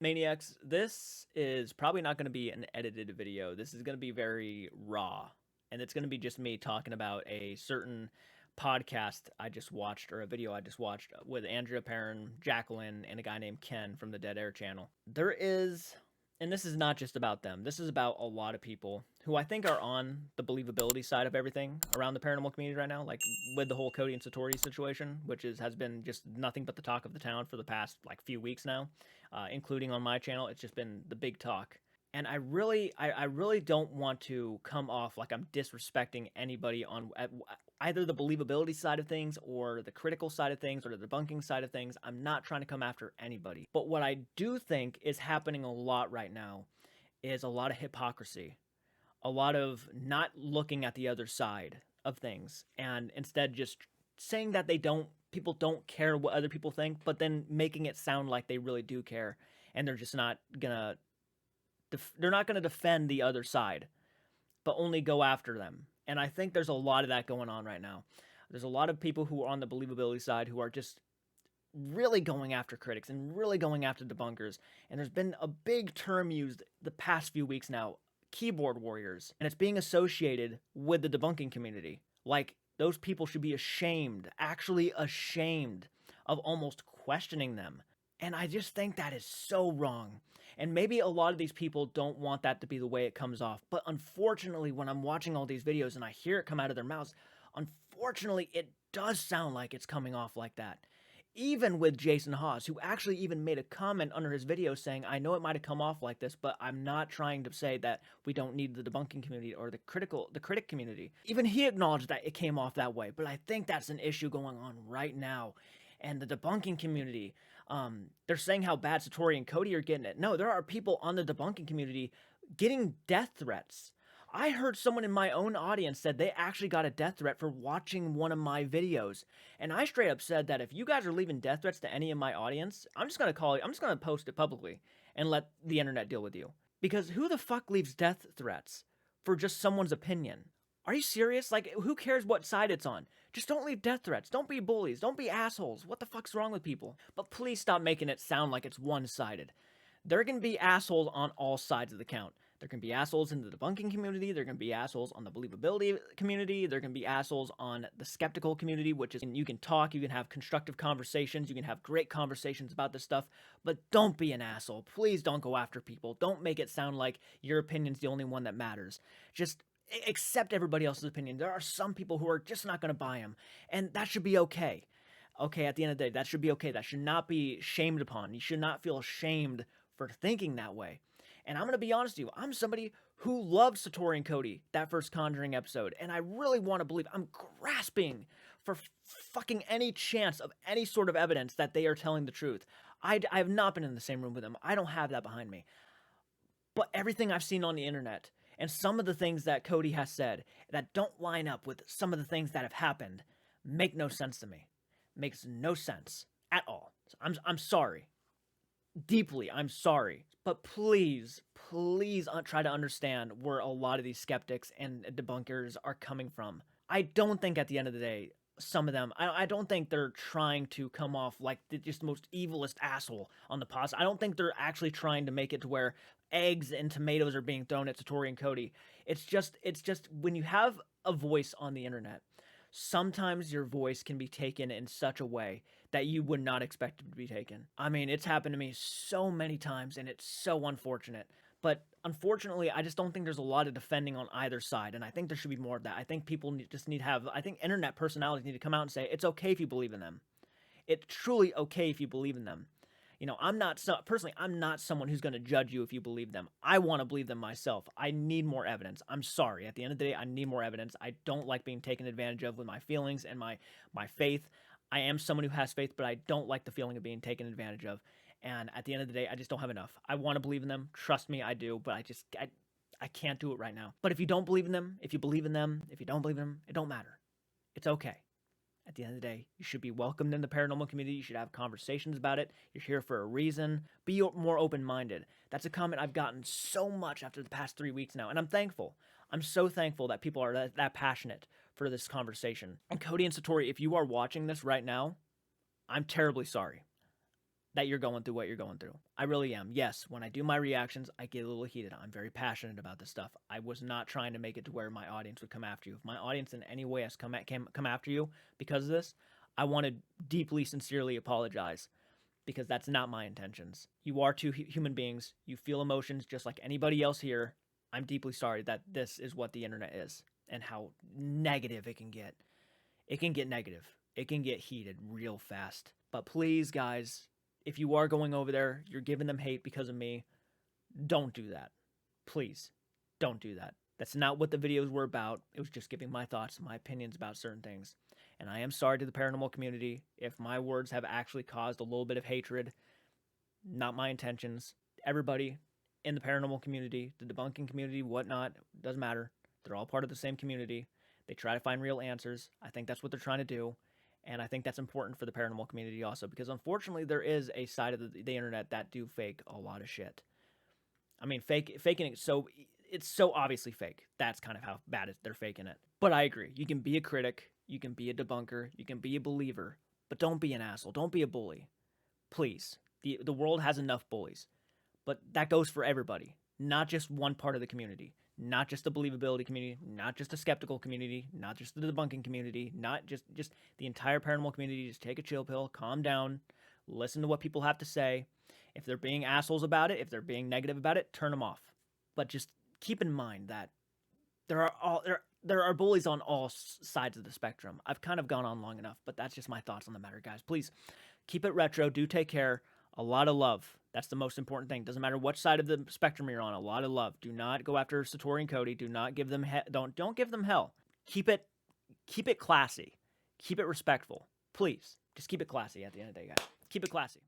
Maniacs, this is probably not going to be an edited video. This is going to be very raw. And it's going to be just me talking about a certain podcast I just watched, or a video I just watched with Andrea Perrin, Jacqueline, and a guy named Ken from the Dead Air channel. There is, and this is not just about them, this is about a lot of people who I think are on the believability side of everything around the paranormal community right now, like with the whole Cody and Satori situation, which has been just nothing but the talk of the town for the past like few weeks now, including on my channel. It's just been the big talk. And I really don't want to come off like I'm disrespecting anybody on either the believability side of things or the critical side of things or the debunking side of things. I'm not trying to come after anybody. But what I do think is happening a lot right now is a lot of hypocrisy, a lot of not looking at the other side of things, and instead just saying that people don't care what other people think, but then making it sound like they really do care, and they're just not gonna they're not gonna defend the other side, but only go after them. And I think there's a lot of that going on right now. There's a lot of people who are on the believability side who are just really going after critics and really going after debunkers. And there's been a big term used the past few weeks now, keyboard warriors, and it's being associated with the debunking community. Like, those people should be ashamed, actually ashamed of almost questioning them. And I just think that is so wrong. And maybe a lot of these people don't want that to be the way it comes off. But unfortunately, when I'm watching all these videos and I hear it come out of their mouths, unfortunately, it does sound like it's coming off like that. Even with Jason Hawes, who actually even made a comment under his video saying, I know it might have come off like this, but I'm not trying to say that we don't need the debunking community or the critic community. Even he acknowledged that it came off that way, but I think that's an issue going on right now. And the debunking community, they're saying how bad Satori and Cody are getting it. No, there are people on the debunking community getting death threats. I heard someone in my own audience said they actually got a death threat for watching one of my videos. And I straight up said that if you guys are leaving death threats to any of my audience, I'm just going to post it publicly and let the internet deal with you. Because who the fuck leaves death threats for just someone's opinion? Are you serious? Like, who cares what side it's on? Just don't leave death threats. Don't be bullies. Don't be assholes. What the fuck's wrong with people? But please stop making it sound like it's one-sided. There can be assholes on all sides of the count. There can be assholes in the debunking community. There can be assholes on the believability community. There can be assholes on the skeptical community, which is you can talk, you can have constructive conversations, you can have great conversations about this stuff, but don't be an asshole. Please don't go after people. Don't make it sound like your opinion's the only one that matters. Just accept everybody else's opinion. There are some people who are just not going to buy them, and that should be okay. Okay, at the end of the day, that should be okay. That should not be shamed upon. You should not feel ashamed for thinking that way. And I'm going to be honest with you, I'm somebody who loved Satori and Cody, that first Conjuring episode, and I really want to believe, I'm grasping for fucking any chance of any sort of evidence that they are telling the truth. I have not been in the same room with them. I don't have that behind me. But everything I've seen on the internet, and some of the things that Cody has said that don't line up with some of the things that have happened, make no sense to me. Makes no sense at all. So I'm sorry. Deeply, I'm sorry. But please try to understand where a lot of these skeptics and debunkers are coming from. I don't think at the end of the day, some of them, I don't think they're trying to come off like the just most evilest asshole on the pause. I don't think they're actually trying to make it to where eggs and tomatoes are being thrown at Satori and Cody. It's just when you have a voice on the internet, sometimes your voice can be taken in such a way that you would not expect it to be taken. I mean, it's happened to me so many times, and it's so unfortunate. But unfortunately, I just don't think there's a lot of defending on either side, and I think there should be more of that. I think people just need to have, I think internet personalities need to come out and say, it's okay if you believe in them. It's truly okay if you believe in them. You know, I'm not someone who's going to judge you if you believe them. I want to believe them myself. I need more evidence. I'm sorry. At the end of the day, I need more evidence. I don't like being taken advantage of with my feelings and my faith. I am someone who has faith, but I don't like the feeling of being taken advantage of. And at the end of the day, I just don't have enough. I want to believe in them. Trust me, I do. But I can't do it right now. But if you don't believe in them, if you believe in them, if you don't believe in them, it don't matter. It's okay. At the end of the day, you should be welcomed in the paranormal community. You should have conversations about it. You're here for a reason. Be more open-minded. That's a comment I've gotten so much after the past 3 weeks now, and I'm thankful. I'm so thankful that people are that passionate for this conversation. And Cody and Satori, if you are watching this right now, I'm terribly sorry. that you're going through what you're going through. I really am. Yes, when I do my reactions, I get a little heated. I'm very passionate about this stuff. I was not trying to make it to where my audience would come after you. If my audience in any way has come after you because of this, I want to deeply, sincerely apologize, because that's not my intentions. You are two human beings. You feel emotions just like anybody else here. I'm deeply sorry that this is what the internet is and how negative it can get. It can get negative. It can get heated real fast. But please, guys, if you are going over there, you're giving them hate because of me, don't do that. Please, don't do that. That's not what the videos were about. It was just giving my thoughts, my opinions about certain things. And I am sorry to the paranormal community if my words have actually caused a little bit of hatred. Not my intentions. Everybody in the paranormal community, the debunking community, whatnot, doesn't matter. They're all part of the same community. They try to find real answers. I think that's what they're trying to do. And I think that's important for the paranormal community also, because unfortunately there is a side of the internet that do fake a lot of shit. I mean, faking it, so it's so obviously fake. That's kind of how bad they're faking it. But I agree. You can be a critic, you can be a debunker, you can be a believer, but don't be an asshole. Don't be a bully. Please. The world has enough bullies. But that goes for everybody, not just one part of the community, not just the believability community, not just the skeptical community, not just the debunking community, not just the entire paranormal community. Just take a chill pill, calm down, listen to what people have to say. If they're being assholes about it, if they're being negative about it, turn them off. But just keep in mind that there are bullies on all sides of the spectrum. I've kind of gone on long enough, but that's just my thoughts on the matter, guys. Please keep it retro. Do take care. A lot of love. That's the most important thing. Doesn't matter what side of the spectrum you're on. A lot of love. Do not go after Satori and Cody. Do not give them don't give them hell. Keep it classy. Keep it respectful. Please. Just keep it classy at the end of the day, guys. Keep it classy.